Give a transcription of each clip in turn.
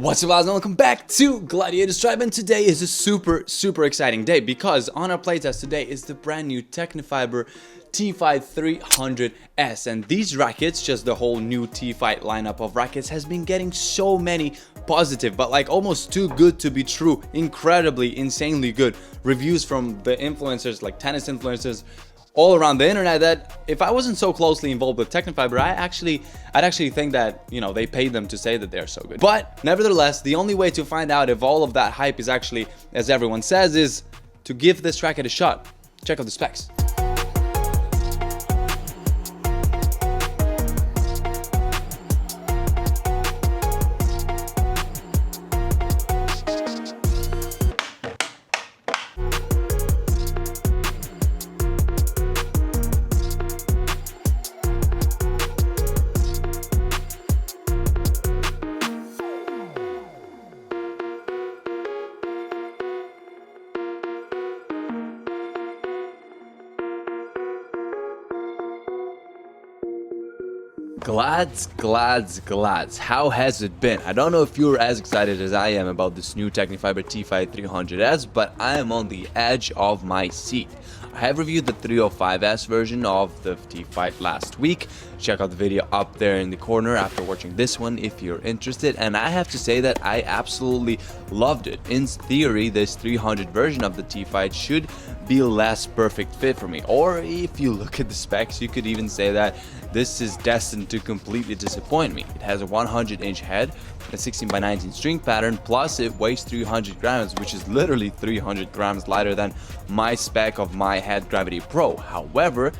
What's up guys, and welcome back to Gladiators Tribe, and today is a super exciting day because on our playtest today is the brand new Tecnifibre TFight 300S, and these rackets, just the whole new TFight lineup of rackets, has been getting so many positive, but like almost too good to be true, incredibly, insanely good reviews from the influencers, like tennis influencers all around the internet, that if I wasn't so closely involved with Tecnifibre, I'd actually think that, you know, they paid them to say that they're so good. But nevertheless, the only way to find out if all of that hype is actually, as everyone says, is to give this racket a shot. Check out the specs. Glads, how has it been? I don't know if you're as excited as I am about this new Tecnifibre TFight 300S, but I am on the edge of my seat. I have reviewed the 305S version of the TFight last week. Check out the video up there in the corner after watching this one if you're interested, and I have to say that I absolutely loved it. In theory, this 300 version of the TFight should be a less perfect fit for me, or if you look at the specs, you could even say that this is destined to completely disappoint me. It has a 100-inch head, a 16x19 string pattern, plus it weighs 300 grams, which is literally 300 grams lighter than my spec of my Head Gravity Pro. However,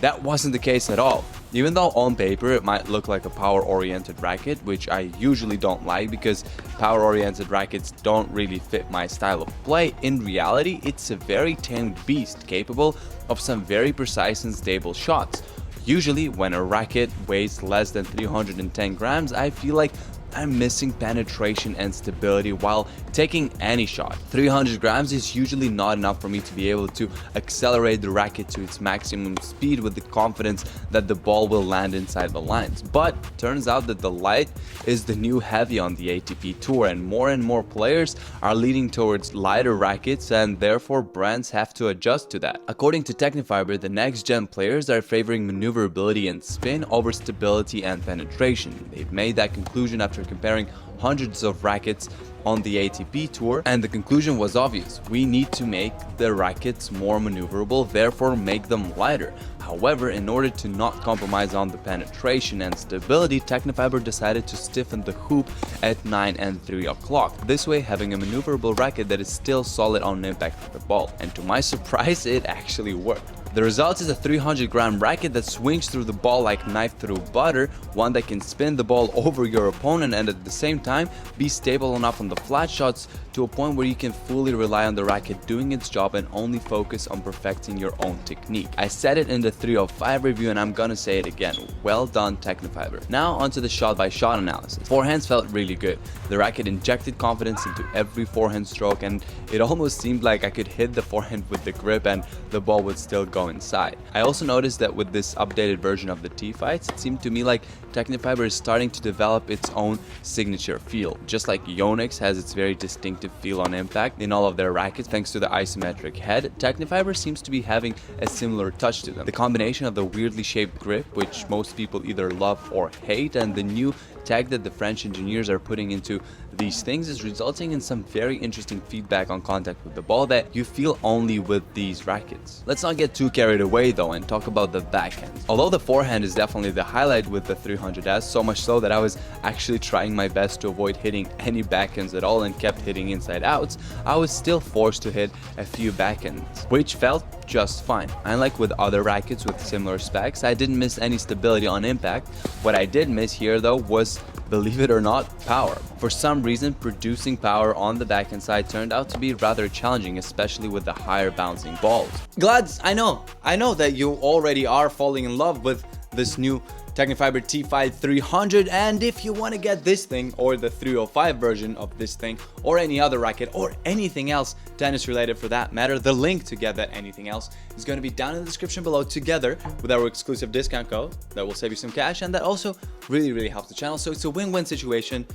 that wasn't the case at all. Even though on paper it might look like a power-oriented racket, which I usually don't like because power-oriented rackets don't really fit my style of play, in reality it's a very tamed beast capable of some very precise and stable shots. Usually when a racket weighs less than 310 grams, I feel like I'm missing penetration and stability while taking any shot. 300 grams is usually not enough for me to be able to accelerate the racket to its maximum speed with the confidence that the ball will land inside the lines. But turns out that the light is the new heavy on the ATP tour, and more players are leaning towards lighter rackets, and therefore brands have to adjust to that. According to Tecnifibre, the next gen players are favoring maneuverability and spin over stability and penetration. They've made that conclusion after comparing hundreds of rackets on the ATP tour, and the conclusion was obvious. We need to make the rackets more maneuverable, therefore make them lighter. However, in order to not compromise on the penetration and stability, Tecnifibre decided to stiffen the hoop at 9 and 3 o'clock. This way, having a maneuverable racket that is still solid on impact with the ball. And to my surprise, it actually worked. The result is a 300-gram racket that swings through the ball like knife through butter, one that can spin the ball over your opponent and at the same time be stable enough on the flat shots to a point where you can fully rely on the racket doing its job and only focus on perfecting your own technique. I said it in the 305 review and I'm gonna say it again. Well done, Tecnifibre. Now onto the shot-by-shot analysis. Forehands felt really good. The racket injected confidence into every forehand stroke, and it almost seemed like I could hit the forehand with the grip and the ball would still go inside. I also noticed that with this updated version of the TFights, it seemed to me like Tecnifibre is starting to develop its own signature feel. Just like Yonex has its very distinctive feel on impact in all of their rackets thanks to the isometric head, Tecnifibre seems to be having a similar touch to them. The combination of the weirdly shaped grip, which most people either love or hate, and the new tech that the French engineers are putting into these things is resulting in some very interesting feedback on contact with the ball that you feel only with these rackets. Let's not get too carried away though and talk about the backhand. Although the forehand is definitely the highlight with the 300S, so much so that I was actually trying my best to avoid hitting any backhands at all and kept hitting inside outs, I was still forced to hit a few backhands, which felt just fine. Unlike with other rackets with similar specs, I didn't miss any stability on impact. What I did miss here though was, believe it or not, power. For some reason, producing power on the backhand side turned out to be rather challenging, especially with the higher bouncing balls. Glads, I know that you already are falling in love with this new Tecnifibre TFight 300, and if you want to get this thing or the 305 version of this thing or any other racket or anything else tennis related for that matter, the link to get that anything else is going to be down in the description below, together with our exclusive discount code that will save you some cash and that also really helps the channel. So it's a win-win situation.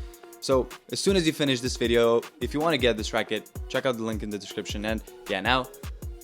So as soon as you finish this video, if you want to get this racket, check out the link in the description. And yeah, now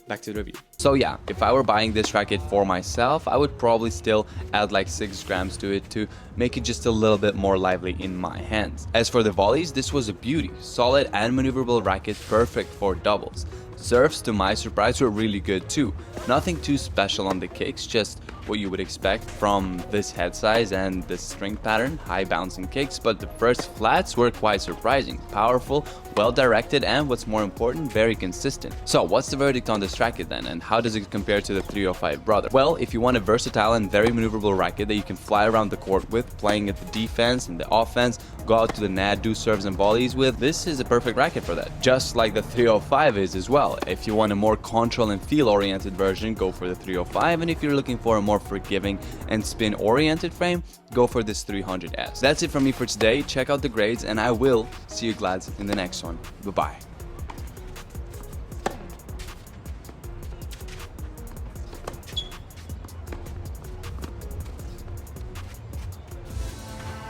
back to the review. So yeah, if I were buying this racket for myself, I would probably still add like 6 grams to it to make it just a little bit more lively in my hands. As for the volleys, this was a beauty, solid and maneuverable racket, perfect for doubles. Serves, to my surprise, were really good too. Nothing too special on the kicks, just what you would expect from this head size and this string pattern, high bouncing kicks, but the first flats were quite surprising, powerful, well directed, and what's more important, very consistent. So what's the verdict on this racket then, and how does it compare to the 305 brother? Well, if you want a versatile and very maneuverable racket that you can fly around the court with, playing at the defense and the offense, go out to the net, do serves and volleys with, this is a perfect racket for that. Just like the 305 is as well. If you want a more control and feel oriented version, go for the 305, and if you're looking for a more forgiving and spin oriented frame, go for this 300S. That's it from me for today. Check out the grades, and I will see you glads in the next one. Bye-bye.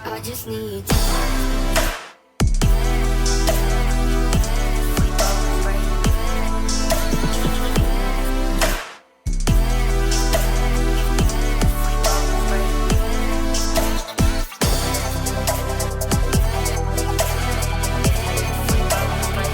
I just need time.